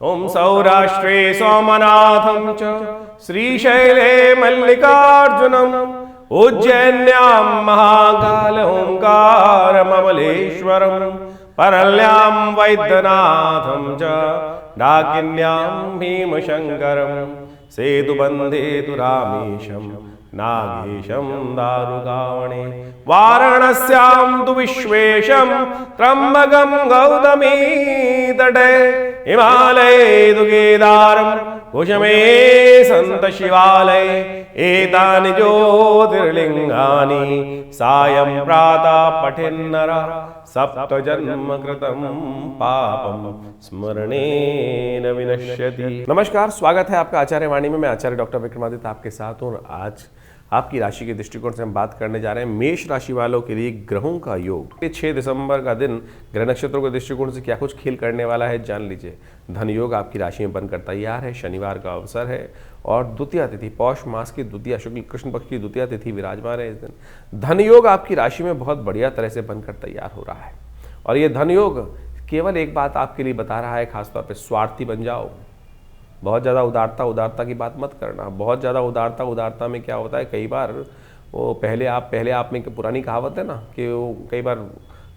ओम सौराष्ट्रे सोमनाथं च श्रीशैले मल्लिकार्जुनम् उज्जैन्यां महाकाल ओंकारममलेश्वरम् परल्यां वैद्यनाथं च डाकिन्यां भीमशङ्करम् सेतुबन्धे तु रामेशं नागेशं दारुकावणे वाराणस्यां तु विश्वेशं त्र्यम्बकं गौतमी तटे हिमालये तु केदारं कुशमे सन्त शिवालये एतानि ज्योतिर्लिङ्गानि सायं प्रातः पठेन्नरः सप्तजन्म कृतं पापं स्मरणेन विनश्यति। नमस्कार, स्वागत है आपका आचार्य वाणी में। मैं आचार्य डॉक्टर विक्रमादित्य आपके साथ हूँ और आज आपकी राशि के दृष्टिकोण से हम बात करने जा रहे हैं मेष राशि वालों के लिए ग्रहों का योग। 6 दिसंबर का दिन ग्रह नक्षत्रों के दृष्टिकोण से क्या कुछ खेल करने वाला है जान लीजिए। धन योग आपकी राशि में बनकर तैयार है, शनिवार का अवसर है और द्वितीया तिथि पौष मास की द्वितीया शुक्ल कृष्ण पक्ष की द्वितीया तिथि विराजमान है इस दिन। धन योग आपकी राशि में बहुत बढ़िया तरह से बनकर तैयार हो रहा है और ये धन योग केवल एक बात आपके लिए बता रहा है, खासतौर पर स्वार्थी बन जाओ। बहुत ज़्यादा उदारता की बात मत करना। बहुत ज़्यादा उदारता में क्या होता है, कई बार वो पहले आप में पुरानी कहावत है ना कि वो कई बार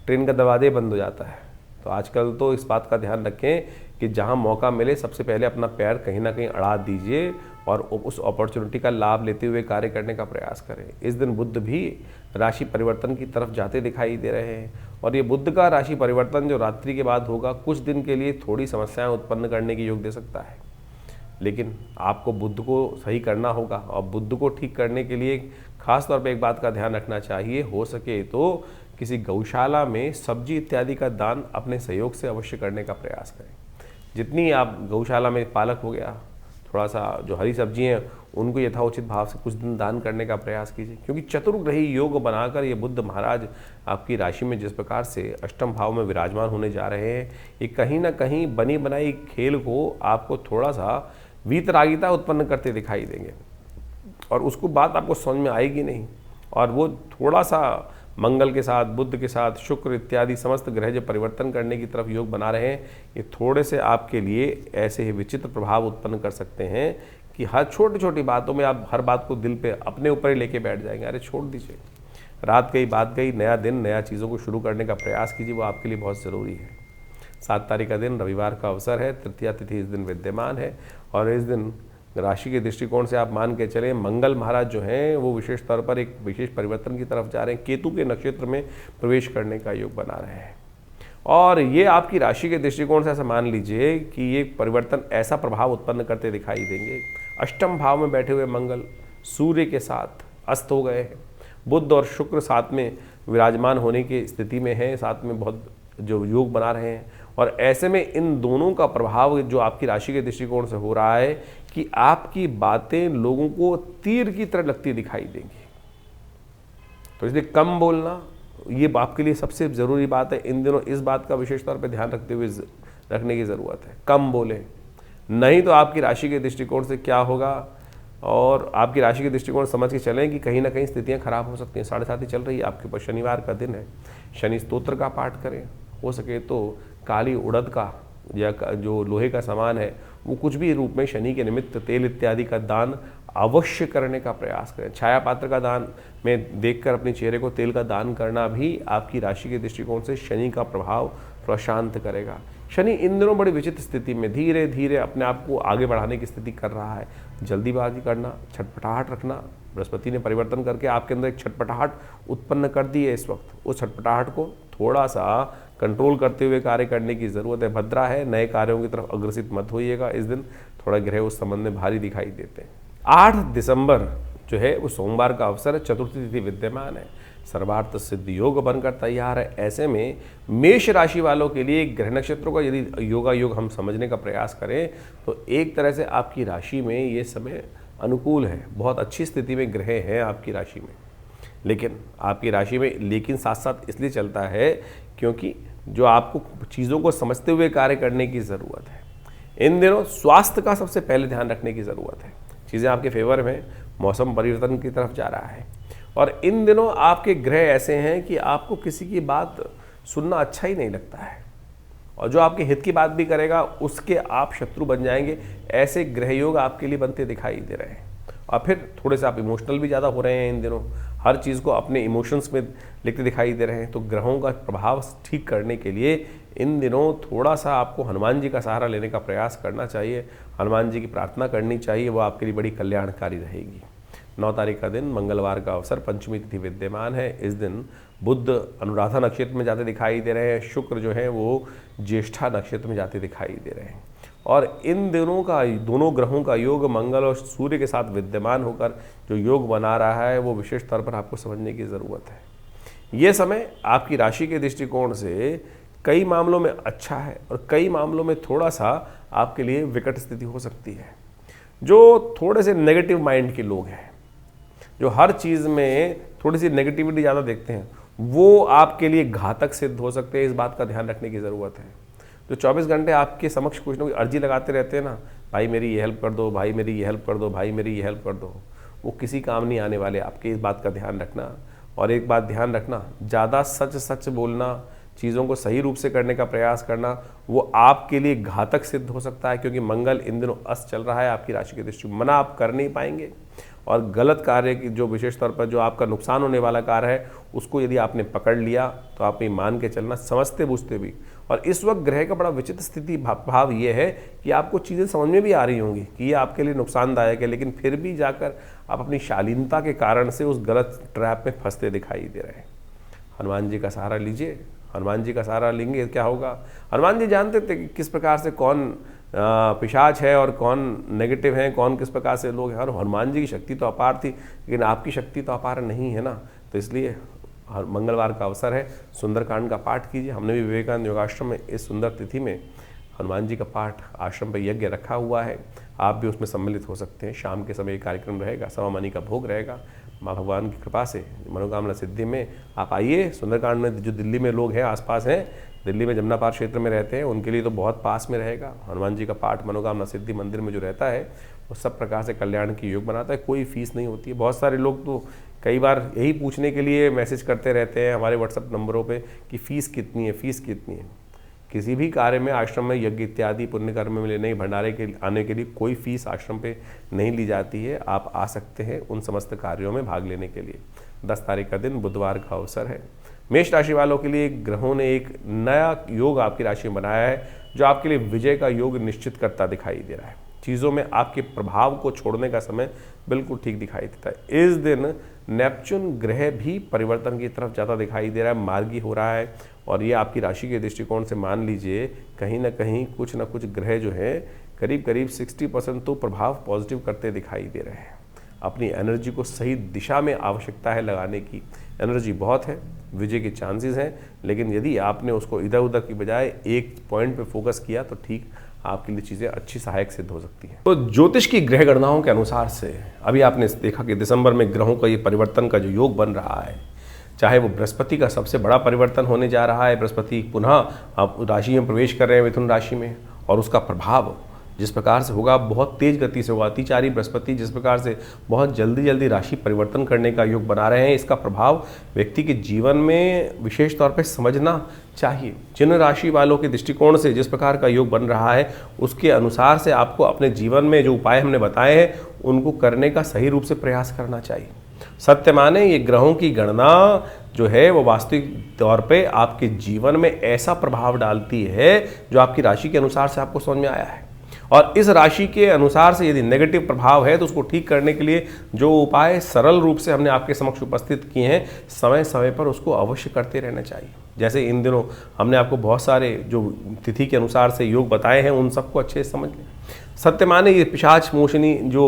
ट्रेन का दरवाजे बंद हो जाता है। तो आजकल तो इस बात का ध्यान रखें कि जहाँ मौका मिले सबसे पहले अपना पैर कहीं ना कहीं अड़ा दीजिए और उस अपॉर्चुनिटी का लाभ लेते हुए कार्य करने का प्रयास करें। इस दिन बुध भी राशि परिवर्तन की तरफ जाते दिखाई दे रहे हैं और ये बुध का राशि परिवर्तन जो रात्रि के बाद होगा कुछ दिन के लिए थोड़ी समस्याएं उत्पन्न करने की योग दे सकता है, लेकिन आपको बुध को सही करना होगा और बुध को ठीक करने के लिए खास तौर पे एक बात का ध्यान रखना चाहिए, हो सके तो किसी गौशाला में सब्जी इत्यादि का दान अपने सहयोग से अवश्य करने का प्रयास करें। जितनी आप गौशाला में पालक हो गया, थोड़ा सा जो हरी सब्जी हैं उनको यथाउचित भाव से कुछ दिन दान करने का प्रयास कीजिए, क्योंकि चतुर्ग्रही योग बनाकर ये बुध महाराज आपकी राशि में जिस प्रकार से अष्टम भाव में विराजमान होने जा रहे हैं, ये कहीं ना कहीं बनी बनाई खेल को आपको थोड़ा सा वीतरागिता उत्पन्न करते दिखाई देंगे और उसको बात आपको समझ में आएगी नहीं। और वो थोड़ा सा मंगल के साथ, बुध के साथ, शुक्र इत्यादि समस्त ग्रह जो परिवर्तन करने की तरफ योग बना रहे हैं, ये थोड़े से आपके लिए ऐसे ही विचित्र प्रभाव उत्पन्न कर सकते हैं कि हर छोटी छोटी बातों में आप हर बात को दिल पे अपने ऊपर ही लेके बैठ जाएंगे। अरे छोड़ दीजिए, रात गई बात गई, नया दिन नया चीज़ों को शुरू करने का प्रयास कीजिए, वो आपके लिए बहुत ज़रूरी है। 7 तारीख का दिन रविवार का अवसर है, तृतीया तिथि इस दिन विद्यमान है और इस दिन राशि के दृष्टिकोण से आप मान के चलें मंगल महाराज जो हैं वो विशेष तौर पर एक विशेष परिवर्तन की तरफ जा रहे हैं, केतु के नक्षत्र में प्रवेश करने का योग बना रहे हैं और ये आपकी राशि के दृष्टिकोण से ऐसा मान लीजिए कि ये परिवर्तन ऐसा प्रभाव उत्पन्न करते दिखाई देंगे। अष्टम भाव में बैठे हुए मंगल सूर्य के साथ अस्त हो गए हैं, बुध और शुक्र साथ में विराजमान होने की स्थिति में है, साथ में बहुत जो योग बना रहे हैं और ऐसे में इन दोनों का प्रभाव जो आपकी राशि के दृष्टिकोण से हो रहा है कि आपकी बातें लोगों को तीर की तरह लगती दिखाई देंगी। तो इसलिए कम बोलना ये आपके लिए सबसे ज़रूरी बात है। इन दिनों इस बात का विशेष तौर पर ध्यान रखते हुए रखने की ज़रूरत है, कम बोलें, नहीं तो आपकी राशि के दृष्टिकोण से क्या होगा और आपकी राशि के दृष्टिकोण समझ के चलें कि कहीं ना कहीं स्थितियाँ खराब हो सकती हैं। 7:30 चल रही है आपके ऊपर, शनिवार का दिन है, शनि स्तोत्र का पाठ करें, हो सके तो काली उड़द का या जो लोहे का सामान है वो कुछ भी रूप में शनि के निमित्त तेल इत्यादि का दान अवश्य करने का प्रयास करें। छाया पात्र का दान में देखकर अपने चेहरे को तेल का दान करना भी आपकी राशि के दृष्टिकोण से शनि का प्रभाव थोड़ा शांत करेगा। शनि इन दिनों बड़ी विचित्र स्थिति में धीरे धीरे अपने आप को आगे बढ़ाने की स्थिति कर रहा है। जल्दीबाजी करना, छटपटाहट रखना, बृहस्पति ने परिवर्तन करके आपके अंदर एक छटपटाहट उत्पन्न कर दी है इस वक्त। उस छटपटाहट को थोड़ा सा कंट्रोल करते हुए कार्य करने की ज़रूरत है। भद्रा है, नए कार्यों की तरफ अग्रसित मत होइएगा। इस दिन थोड़ा ग्रह उस संबंध में भारी दिखाई देते हैं। 8 दिसंबर जो है वो सोमवार का अवसर है, चतुर्थी तिथि विद्यमान है, सर्वार्थ सिद्ध योग बनकर तैयार है। ऐसे में मेष राशि वालों के लिए ग्रह नक्षत्रों का यदि योगा योग हम समझने का प्रयास करें तो एक तरह से आपकी राशि में ये समय अनुकूल है, बहुत अच्छी स्थिति में ग्रह हैं आपकी राशि में। लेकिन आपकी राशि में लेकिन साथ साथ इसलिए चलता है क्योंकि जो आपको चीज़ों को समझते हुए कार्य करने की ज़रूरत है। इन दिनों स्वास्थ्य का सबसे पहले ध्यान रखने की ज़रूरत है। चीज़ें आपके फेवर में, मौसम परिवर्तन की तरफ जा रहा है और इन दिनों आपके ग्रह ऐसे हैं कि आपको किसी की बात सुनना अच्छा ही नहीं लगता है और जो आपके हित की बात भी करेगा उसके आप शत्रु बन जाएंगे। ऐसे ग्रह योग आपके लिए बनते दिखाई दे रहे हैं। और फिर थोड़े से आप इमोशनल भी ज़्यादा हो रहे हैं इन दिनों, हर चीज़ को अपने इमोशंस में लिखते दिखाई दे रहे हैं। तो ग्रहों का प्रभाव ठीक करने के लिए इन दिनों थोड़ा सा आपको हनुमान जी का सहारा लेने का प्रयास करना चाहिए, हनुमान जी की प्रार्थना करनी चाहिए, वो आपके लिए बड़ी कल्याणकारी रहेगी। 9 तारीख का दिन मंगलवार का अवसर, पंचमी तिथि विद्यमान है। इस दिन बुध अनुराधा नक्षत्र में जाते दिखाई दे रहे हैं, शुक्र जो है वो ज्येष्ठा नक्षत्र में जाते दिखाई दे रहे हैं। और इन दिनों का दोनों ग्रहों का योग मंगल और सूर्य के साथ विद्यमान होकर जो योग बना रहा है वो विशेष तौर पर आपको समझने की ज़रूरत है। ये समय आपकी राशि के दृष्टिकोण से कई मामलों में अच्छा है और कई मामलों में थोड़ा सा आपके लिए विकट स्थिति हो सकती है। जो थोड़े से नेगेटिव माइंड के लोग हैं, जो हर चीज़ में थोड़ी सी नेगेटिविटी ज़्यादा देखते हैं, वो आपके लिए घातक सिद्ध हो सकते हैं। इस बात का ध्यान रखने की ज़रूरत है। जो 24 घंटे आपके समक्ष कुछ ना कुछ अर्जी लगाते रहते हैं ना, भाई मेरी ये हेल्प कर दो, भाई मेरी ये हेल्प कर दो, भाई मेरी ये हेल्प कर दो, वो किसी काम नहीं आने वाले आपके। इस बात का ध्यान रखना। और एक बात ध्यान रखना, ज़्यादा सच बोलना, चीज़ों को सही रूप से करने का प्रयास करना, वो आपके लिए घातक सिद्ध हो सकता है। क्योंकि मंगल इन दिनों अस्त चल रहा है आपकी राशि के दृष्टि, मना आप कर नहीं पाएंगे। और गलत कार्य की जो विशेष तौर पर जो आपका नुकसान होने वाला कार्य है उसको यदि आपने पकड़ लिया तो आप ये मान के चलना, समझते बूझते भी। और इस वक्त ग्रह का बड़ा विचित्र स्थिति भाव ये है कि आपको चीज़ें समझ में भी आ रही होंगी कि ये आपके लिए नुकसानदायक है, लेकिन फिर भी जाकर आप अपनी शालीनता के कारण से उस गलत ट्रैप में फंसते दिखाई दे रहे हैं। हनुमान जी का सहारा लीजिए। हनुमान जी का सहारा लेंगे क्या होगा? हनुमान जी जानते थे कि किस प्रकार से कौन पिशाच है और कौन नेगेटिव है, कौन किस प्रकार से लोग हैं। और हनुमान जी की शक्ति तो अपार थी, लेकिन आपकी शक्ति तो अपार नहीं है ना। तो इसलिए हर मंगलवार का अवसर है, सुंदरकांड का पाठ कीजिए। हमने भी विवेकानंद योगाश्रम में इस सुंदर तिथि में हनुमान जी का पाठ आश्रम पर यज्ञ रखा हुआ है, आप भी उसमें सम्मिलित हो सकते हैं। शाम के समय कार्यक्रम रहेगा, सवा मनी का भोग रहेगा। माँ भगवान की कृपा से मनोकामना सिद्धि में आप आइए। सुंदरकांड में जो दिल्ली में लोग हैं, आसपास हैं, दिल्ली में जमुना पार क्षेत्र में रहते हैं, उनके लिए तो बहुत पास में रहेगा। हनुमान जी का पाठ मनोकामना सिद्धि मंदिर में जो रहता है वो सब प्रकार से कल्याण की योग बनाता है। कोई फीस नहीं होती है। बहुत सारे लोग तो कई बार यही पूछने के लिए मैसेज करते रहते हैं हमारे व्हाट्सएप नंबरों पे कि फ़ीस कितनी है, फ़ीस कितनी है। किसी भी कार्य में, आश्रम में यज्ञ इत्यादि पुण्य कर्म में लेने भंडारे के आने के लिए कोई फीस आश्रम पे नहीं ली जाती है। आप आ सकते हैं उन समस्त कार्यों में भाग लेने के लिए। 10 तारीख का दिन बुधवार का अवसर है। मेष राशि वालों के लिए ग्रहों ने एक नया योग आपकी राशि में बनाया है जो आपके लिए विजय का योग निश्चित करता दिखाई दे रहा है। चीज़ों में आपके प्रभाव को छोड़ने का समय बिल्कुल ठीक दिखाई देता है। इस दिन नेपच्यून ग्रह भी परिवर्तन की तरफ ज़्यादा दिखाई दे रहा है, मार्गी हो रहा है। और ये आपकी राशि के दृष्टिकोण से मान लीजिए कहीं ना कहीं कुछ ना कुछ ग्रह जो है करीब करीब 60% तो प्रभाव पॉजिटिव करते दिखाई दे रहे हैं। अपनी एनर्जी को सही दिशा में आवश्यकता है लगाने की। एनर्जी बहुत है, विजय के चांसेस हैं, लेकिन यदि आपने उसको इधर उधर की बजाय एक पॉइंट पे फोकस किया तो ठीक आपके लिए चीज़ें अच्छी सहायक सिद्ध हो सकती हैं। तो ज्योतिष की ग्रह गणनाओं के अनुसार से अभी आपने देखा कि दिसंबर में ग्रहों का ये परिवर्तन का जो योग बन रहा है, चाहे वो बृहस्पति का सबसे बड़ा परिवर्तन होने जा रहा है। बृहस्पति पुनः आप राशि में प्रवेश कर रहे हैं, मिथुन राशि में, और उसका प्रभाव जिस प्रकार से होगा बहुत तेज गति से होगा। अतिचारी बृहस्पति जिस प्रकार से बहुत जल्दी राशि परिवर्तन करने का योग बना रहे हैं, इसका प्रभाव व्यक्ति के जीवन में विशेष तौर पर समझना चाहिए। जिन राशि वालों के दृष्टिकोण से जिस प्रकार का योग बन रहा है उसके अनुसार से आपको अपने जीवन में जो उपाय हमने बताए हैं उनको करने का सही रूप से प्रयास करना चाहिए। सत्य माने ये ग्रहों की गणना जो है वो वास्तविक तौर पे आपके जीवन में ऐसा प्रभाव डालती है जो आपकी राशि के अनुसार से आपको समझ में आया है। और इस राशि के अनुसार से यदि नेगेटिव प्रभाव है तो उसको ठीक करने के लिए जो उपाय सरल रूप से हमने आपके समक्ष उपस्थित किए हैं, समय समय पर उसको अवश्य करते रहना चाहिए। जैसे इन दिनों हमने आपको बहुत सारे जो तिथि के अनुसार से योग बताए हैं, उन सबको अच्छे से समझ लें। सत्य माने ये पिशाच मोशनी जो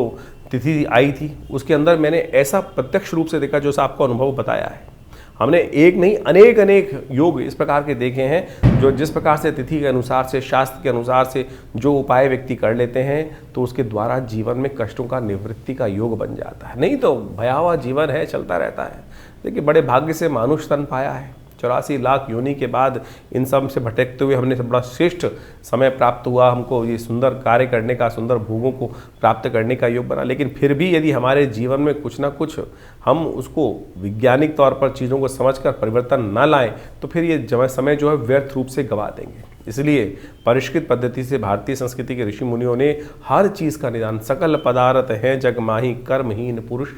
तिथि आई थी उसके अंदर मैंने ऐसा प्रत्यक्ष रूप से देखा जो आपको अनुभव बताया है। हमने एक नहीं अनेक योग इस प्रकार के देखे हैं जो जिस प्रकार से तिथि के अनुसार से, शास्त्र के अनुसार से जो उपाय व्यक्ति कर लेते हैं तो उसके द्वारा जीवन में कष्टों का निवृत्ति का योग बन जाता है। नहीं तो भयावह जीवन है, चलता रहता है। देखिए बड़े भाग्य से मानुष तन पाया है। 84 लाख योनि के बाद इन सब से भटकते हुए हमने बड़ा श्रेष्ठ समय प्राप्त हुआ, हमको ये सुंदर कार्य करने का, सुंदर भोगों को प्राप्त करने का योग बना। लेकिन फिर भी यदि हमारे जीवन में कुछ ना कुछ हम उसको वैज्ञानिक तौर पर चीज़ों को समझकर परिवर्तन न लाएं तो फिर ये समय जो है व्यर्थ रूप से गवा देंगे। इसलिए परिष्कृत पद्धति से भारतीय संस्कृति के ऋषि मुनियों ने हर चीज का निदान, सकल पदार्थ है जग माही, कर्महीन पुरुष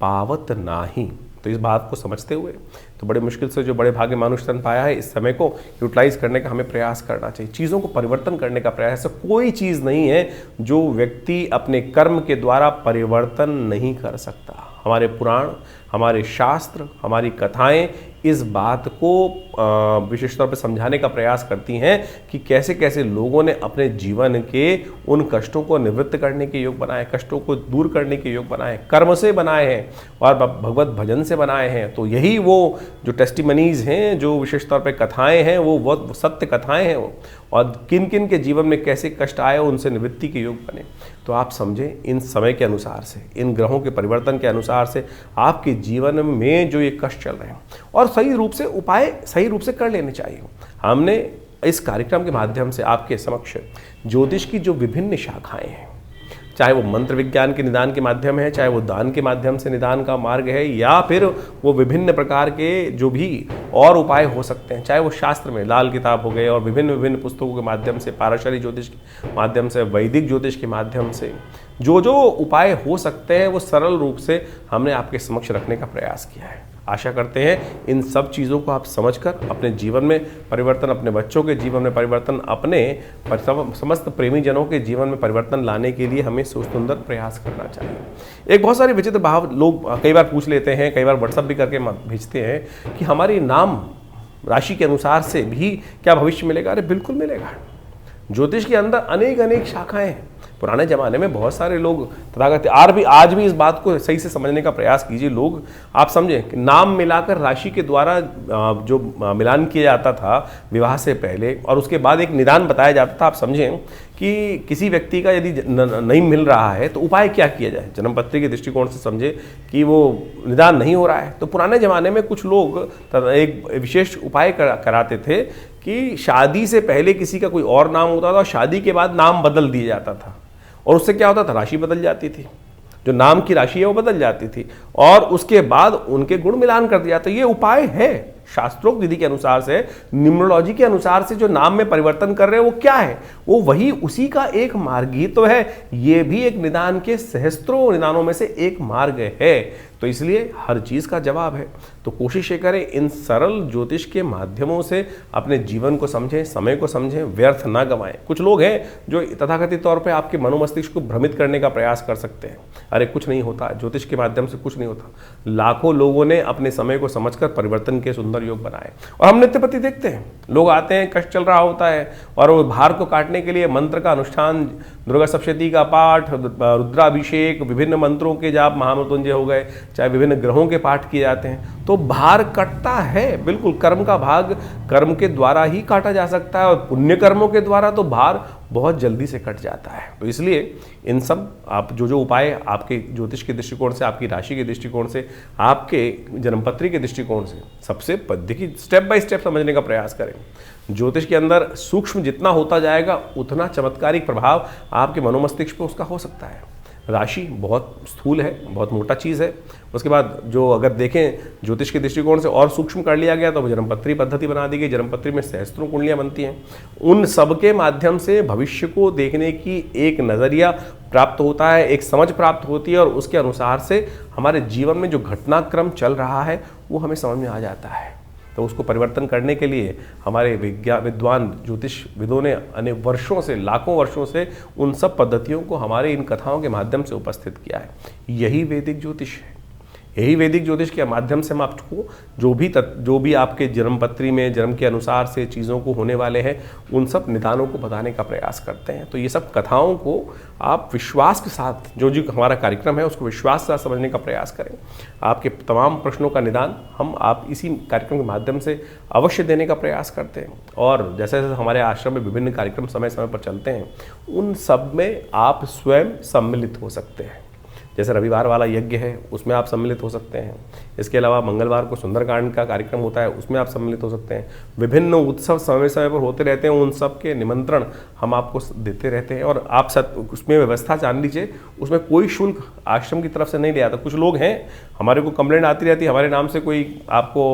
पावत नाही। तो इस बात को समझते हुए तो बड़े मुश्किल से जो बड़े भाग्य मानुष तन पाया है, इस समय को यूटिलाइज करने का हमें प्रयास करना चाहिए, चीज़ों को परिवर्तन करने का प्रयास। ऐसा कोई चीज़ नहीं है जो व्यक्ति अपने कर्म के द्वारा परिवर्तन नहीं कर सकता। हमारे पुराण, हमारे शास्त्र, हमारी कथाएं इस बात को विशेष तौर पर समझाने का प्रयास करती हैं कि कैसे कैसे लोगों ने अपने जीवन के उन कष्टों को निवृत्त करने के योग बनाए, कष्टों को दूर करने के योग बनाए, कर्म से बनाए हैं और भगवत भजन से बनाए हैं। तो यही वो जो टेस्टिमनीज हैं, जो विशेष तौर पे कथाएं हैं, वो सत्य कथाएं हैं वो, और किन किन के जीवन में कैसे कष्ट आए उनसे निवृत्ति के योग बने। तो आप समझें, इन समय के अनुसार से, इन ग्रहों के परिवर्तन के अनुसार से आपके जीवन में जो ये कष्ट चल रहे हैं, और सही रूप से उपाय सही रूप से कर लेने चाहिए। हमने इस कार्यक्रम के माध्यम से आपके समक्ष ज्योतिष की जो विभिन्न शाखाएं हैं, चाहे वो मंत्र विज्ञान के निदान के माध्यम है, चाहे वो दान के माध्यम से निदान का मार्ग है, या फिर वो विभिन्न प्रकार के जो भी और उपाय हो सकते हैं, चाहे वो शास्त्र में लाल किताब हो गए और विभिन्न विभिन्न पुस्तकों के माध्यम से, पाराशरी ज्योतिष के माध्यम से, वैदिक ज्योतिष के माध्यम से जो जो उपाय हो सकते हैं वो सरल रूप से हमने आपके समक्ष रखने का प्रयास किया है। आशा करते हैं इन सब चीज़ों को आप समझकर अपने जीवन में परिवर्तन, अपने बच्चों के जीवन में परिवर्तन, अपने समस्त प्रेमी जनों के जीवन में परिवर्तन लाने के लिए हमें सुंदर प्रयास करना चाहिए। एक बहुत सारे विचित्र भाव लोग कई बार पूछ लेते हैं, कई बार व्हाट्सअप भी करके भेजते हैं कि हमारी नाम राशि के अनुसार से भी क्या भविष्य मिलेगा? अरे बिल्कुल मिलेगा। ज्योतिष के अंदर अनेक अनेक शाखाएं हैं। पुराने ज़माने में बहुत सारे लोग तथागत आज भी इस बात को सही से समझने का प्रयास कीजिए। लोग, आप समझें कि नाम मिलाकर राशि के द्वारा जो मिलान किया जाता था विवाह से पहले, और उसके बाद एक निदान बताया जाता था। आप समझें कि किसी व्यक्ति का यदि नहीं मिल रहा है तो उपाय क्या किया जाए, जन्मपत्री के दृष्टिकोण से समझे कि वो निदान नहीं हो रहा है, तो पुराने ज़माने में कुछ लोग एक विशेष उपाय कराते थे कि शादी से पहले किसी का कोई और नाम होता था और शादी के बाद नाम बदल दिया जाता था, और उससे क्या होता था, राशि बदल जाती थी, जो नाम की राशि है वो बदल जाती थी, और उसके बाद उनके गुण मिलान कर दिया। तो ये उपाय है, शास्त्रोक्त विधि के अनुसार से, न्यूमरोलॉजी के अनुसार से जो नाम में परिवर्तन कर रहे हैं वो क्या है, वो वही उसी का एक मार्ग ही तो है। ये भी एक निदान के सहस्त्रों निदानों में से एक मार्ग है। तो इसलिए हर चीज़ का जवाब है। तो कोशिश ये करें इन सरल ज्योतिष के माध्यमों से अपने जीवन को समझें, समय को समझें, व्यर्थ ना गंवाएं। कुछ लोग हैं जो तथाकथित तौर पे आपके मनोमस्तिष्क को भ्रमित करने का प्रयास कर सकते हैं। अरे कुछ नहीं होता, ज्योतिष के माध्यम से कुछ नहीं होता। लाखों लोगों ने अपने समय को समझकर परिवर्तन के सुंदर योग बनाए। और हम नित्यपति देखते हैं, लोग आते हैं, कष्ट चल रहा होता है, और वो भार को काटने के लिए मंत्र का अनुष्ठान, दुर्गा सप्तशती का पाठ, रुद्राभिषेक, विभिन्न मंत्रों के जाप, महामृत्युंजय हो गए, चाहे विभिन्न ग्रहों के पाठ किए जाते हैं, तो भार कटता है। बिल्कुल, कर्म का भाग कर्म के द्वारा ही काटा जा सकता है, और पुण्य कर्मों के द्वारा तो भार बहुत जल्दी से कट जाता है। तो इसलिए इन सब आप जो उपाय आपके ज्योतिष के दृष्टिकोण से, आपकी राशि के दृष्टिकोण से, आपके जन्मपत्री के दृष्टिकोण से, सबसे देखिए स्टेप बाय स्टेप समझने का प्रयास करें। ज्योतिष के अंदर सूक्ष्म जितना होता जाएगा उतना चमत्कारिक प्रभाव आपके मनोमस्तिष्क पर उसका हो सकता है। राशि बहुत स्थूल है, बहुत मोटा चीज़ है। उसके बाद जो अगर देखें ज्योतिष के दृष्टिकोण से और सूक्ष्म कर लिया गया तो जन्मपत्री पद्धति बना दी गई। जन्मपत्री में सहस्त्रों कुंडलियाँ बनती हैं। उन सब के माध्यम से भविष्य को देखने की एक नज़रिया प्राप्त होता है, एक समझ प्राप्त होती है, और उसके अनुसार से हमारे जीवन में जो घटनाक्रम चल रहा है वो हमें समझ में आ जाता है। तो उसको परिवर्तन करने के लिए हमारे विद्वान ज्योतिष विदों ने अनेक वर्षों से, लाखों वर्षों से उन सब पद्धतियों को हमारे इन कथाओं के माध्यम से उपस्थित किया है। यही वैदिक ज्योतिष है। यही वैदिक ज्योतिष के माध्यम से हम आपको जो भी आपके जन्मपत्री में जन्म के अनुसार से चीज़ों को होने वाले हैं उन सब निदानों को बताने का प्रयास करते हैं। तो ये सब कथाओं को आप विश्वास के साथ, जो हमारा कार्यक्रम है उसको विश्वास के साथ समझने का प्रयास करें। आपके तमाम प्रश्नों का निदान आप इसी कार्यक्रम के माध्यम से अवश्य देने का प्रयास करते हैं। और जैसे जैसे हमारे आश्रम में विभिन्न कार्यक्रम समय समय पर चलते हैं, उन सब में आप स्वयं सम्मिलित हो सकते हैं। जैसे रविवार वाला यज्ञ है उसमें आप सम्मिलित हो सकते हैं। इसके अलावा मंगलवार को सुंदरकांड का कार्यक्रम होता है, उसमें आप सम्मिलित हो सकते हैं। विभिन्न उत्सव समय समय पर होते रहते हैं, उन सब के निमंत्रण हम आपको देते रहते हैं। और आप उसमें व्यवस्था जान लीजिए, उसमें कोई शुल्क आश्रम की तरफ से नहीं लिया था। कुछ लोग हैं, हमारे को कंप्लेंट आती रहती है, हमारे नाम से कोई आपको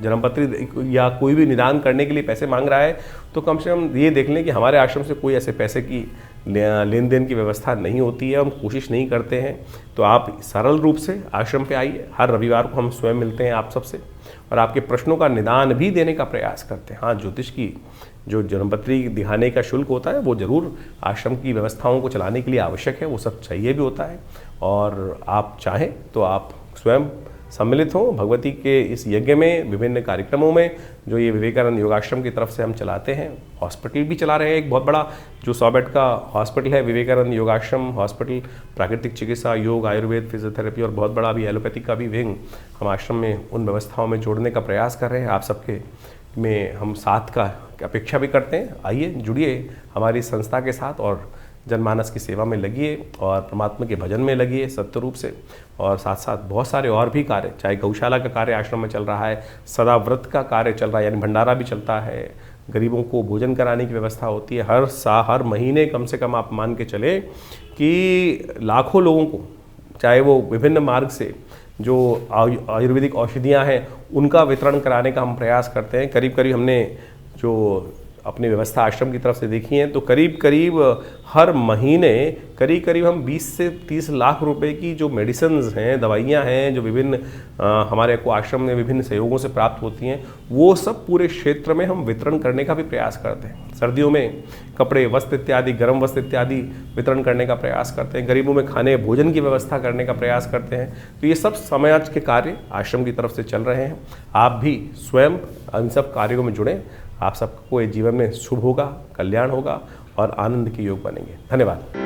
जन्मपत्री या कोई भी निदान करने के लिए पैसे मांग रहा है, तो कम से कम ये देख लें कि हमारे आश्रम से कोई ऐसे पैसे की लेन देन की व्यवस्था नहीं होती है, हम कोशिश नहीं करते हैं। तो आप सरल रूप से आश्रम पे आइए, हर रविवार को हम स्वयं मिलते हैं आप सबसे और आपके प्रश्नों का निदान भी देने का प्रयास करते हैं। हाँ, ज्योतिष की जो जन्मपत्री दिखाने का शुल्क होता है वो ज़रूर आश्रम की व्यवस्थाओं को चलाने के लिए आवश्यक है, वो सब चाहिए भी होता है। और आप चाहें तो आप स्वयं सम्मिलित हों भगवती के इस यज्ञ में, विभिन्न कार्यक्रमों में जो ये विवेकानंद योगाश्रम की तरफ से हम चलाते हैं। हॉस्पिटल भी चला रहे हैं, एक बहुत बड़ा जो 100 बेड का हॉस्पिटल है विवेकानंद योगाश्रम हॉस्पिटल। प्राकृतिक चिकित्सा, योग, आयुर्वेद, फिजियोथेरेपी और बहुत बड़ा भी एलोपैथिक का भी विंग हम आश्रम में उन व्यवस्थाओं में जोड़ने का प्रयास कर रहे हैं। आप सबके में हम साथ का अपेक्षा भी करते हैं। आइए, जुड़िए हमारी संस्था के साथ और जनमानस की सेवा में लगिए और परमात्मा के भजन में लगिए सत्य रूप से। और साथ साथ बहुत सारे और भी कार्य, चाहे गौशाला का कार्य आश्रम में चल रहा है, सदा व्रत का कार्य चल रहा है, यानी भंडारा भी चलता है, गरीबों को भोजन कराने की व्यवस्था होती है। हर महीने कम से कम आप मान के चले कि लाखों लोगों को, चाहे वो विभिन्न मार्ग से जो आयुर्वेदिक औषधियाँ हैं उनका वितरण कराने का हम प्रयास करते हैं। करीब करीब हमने जो अपनी व्यवस्था आश्रम की तरफ से देखी है तो करीब करीब हर महीने करीब हम 20 से 30 लाख रुपए की जो मेडिसिन्स हैं, दवाइयाँ हैं, जो विभिन्न हमारे को आश्रम में विभिन्न सहयोगों से प्राप्त होती हैं, वो सब पूरे क्षेत्र में हम वितरण करने का भी प्रयास करते हैं। सर्दियों में कपड़े, वस्त्र इत्यादि, गर्म वस्त्र इत्यादि वितरण करने का प्रयास करते हैं। गरीबों में खाने भोजन की व्यवस्था करने का प्रयास करते हैं। तो ये सब समाज के कार्य आश्रम की तरफ से चल रहे हैं। आप भी स्वयं इन सब कार्यों में जुड़ें। आप सबको ये जीवन में शुभ होगा, कल्याण होगा और आनंद के योग बनेंगे। धन्यवाद।